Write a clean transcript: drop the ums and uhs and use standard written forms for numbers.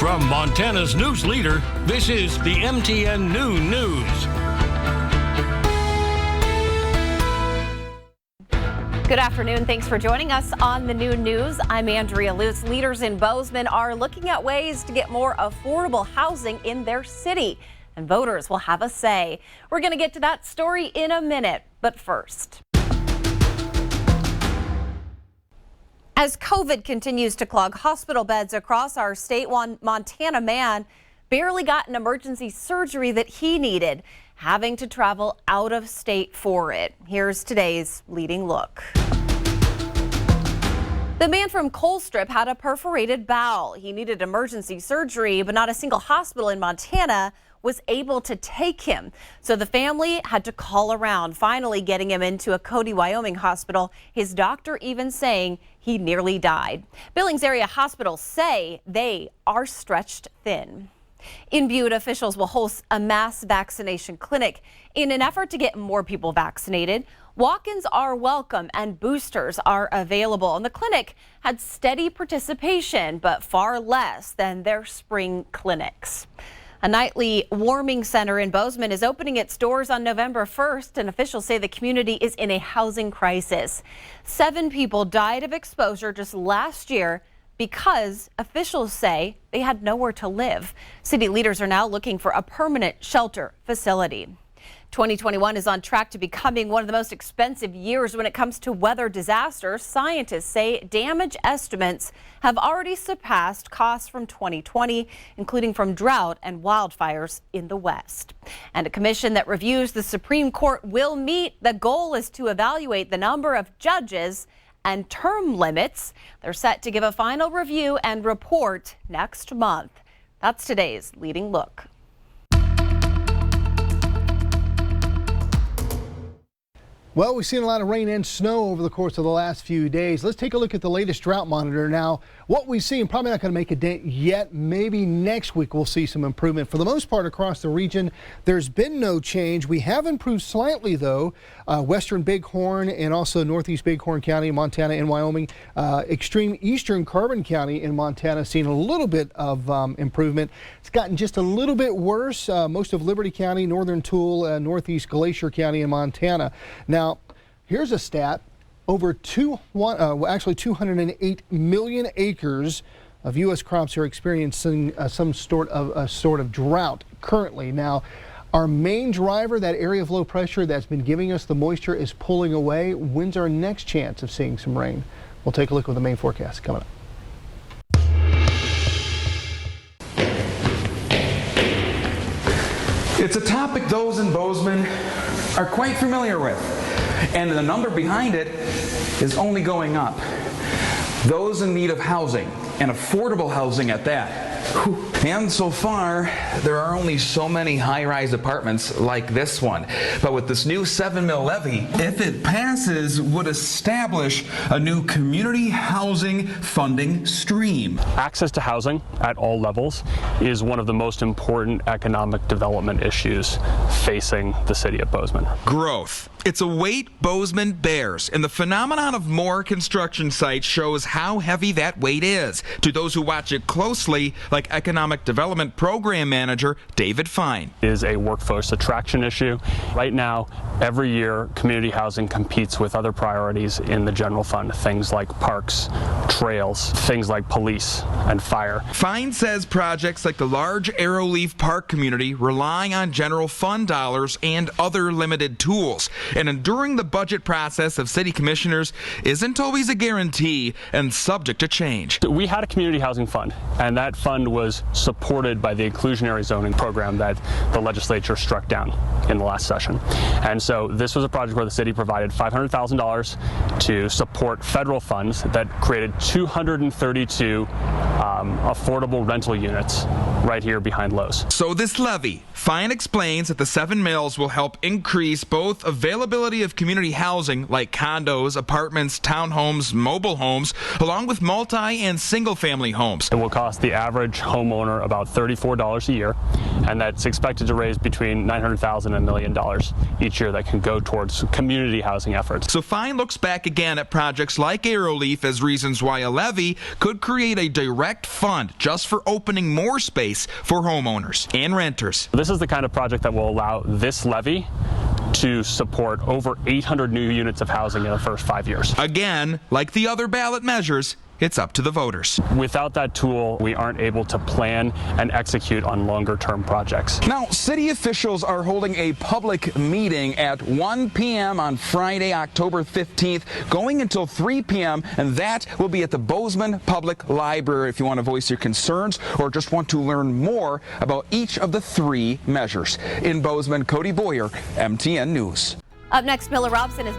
From Montana's news leader, this is the MTN Noon News. Good afternoon. Thanks for joining us on the Noon News. I'm Andrea Lutz. Leaders in Bozeman are looking at ways to get more affordable housing in their city, and voters will have a say. We're going to get to that story in a minute, but first. As COVID continues to clog hospital beds across our state, one Montana man barely got an emergency surgery that he needed, having to travel out of state for it. Here's today's leading look. The man from Colstrip had a perforated bowel. He needed emergency surgery, but not a single hospital in Montana was able to take him. So the family had to call around, finally getting him into a Cody, Wyoming hospital. His doctor even saying he nearly died. Billings area hospitals say they are stretched thin. In Butte, officials will host a mass vaccination clinic in an effort to get more people vaccinated. Walk-ins are welcome and boosters are available. And the clinic had steady participation, but far less than their spring clinics. A nightly warming center in Bozeman is opening its doors on November 1st, and officials say the community is in a housing crisis. 7 people died of exposure just last year because officials say they had nowhere to live. City leaders are now looking for a permanent shelter facility. 2021 is on track to becoming one of the most expensive years when it comes to weather disasters. Scientists say damage estimates have already surpassed costs from 2020, including from drought and wildfires in the West. And a commission that reviews the Supreme Court will meet. The goal is to evaluate the number of judges and term limits. They're set to give a final review and report next month. That's today's leading look. Well, we've seen a lot of rain and snow over the course of the last few days. Let's take a look at the latest drought monitor. Now, what we see, and probably not going to make a dent yet, maybe next week we'll see some improvement. For the most part across the region, there's been no change. We have improved slightly, though. Western Bighorn and also northeast Bighorn County, Montana and Wyoming. Extreme eastern Carbon County in Montana seen a little bit of improvement. It's gotten just a little bit worse. Most of Liberty County, northern Toole, northeast Glacier County in Montana. Now, here's a stat. Over 208 million acres of U.S. crops are experiencing some sort of drought currently. Now, our main driver, that area of low pressure that's been giving us the moisture, is pulling away. When's our next chance of seeing some rain? We'll take a look at the main forecast coming up. It's a topic those in Bozeman are quite familiar with, and the number behind it is only going up. Those in need of housing, and affordable housing at that. And so far, there are only so many high-rise apartments like this one. But with this new 7 mil levy, if it passes, would establish a new community housing funding stream. Access to housing at all levels is one of the most important economic development issues facing the city of Bozeman. Growth. It's a weight Bozeman bears, and the phenomenon of more construction sites shows how heavy that weight is to those who watch it closely, like Economic Development Program Manager David Fine. It is a workforce attraction issue. Right now, every year, community housing competes with other priorities in the general fund, things like parks, trails, things like police and fire. Fine says projects like the large Arrowleaf Park community rely on general fund dollars and other limited tools. And enduring the budget process of city commissioners isn't always a guarantee and subject to change. We had a community housing fund, and that fund was supported by the inclusionary zoning program that the legislature struck down in the last session. And so this was a project where the city provided $500,000 to support federal funds that created 232 affordable rental units right here behind Lowe's. So this levy, Fine explains that the 7 mills will help increase both availability of community housing like condos, apartments, townhomes, mobile homes, along with multi and single family homes. It will cost the average homeowner about $34 a year, and that's expected to raise between $900,000 and $1 million each year that can go towards community housing efforts. So Fine looks back again at projects like Arrowleaf as reasons why a levy could create a direct fund just for opening more space for homeowners and renters. This is the kind of project that will allow this levy to support over 800 new units of housing in the first 5 years. Again, like the other ballot measures, it's up to the voters. Without that tool, we aren't able to plan and execute on longer-term projects. Now, city officials are holding a public meeting at 1 p.m. on Friday, October 15th, going until 3 p.m., and that will be at the Bozeman Public Library if you want to voice your concerns or just want to learn more about each of the 3 measures. In Bozeman, Cody Boyer, MTN News. Up next, Miller Robson is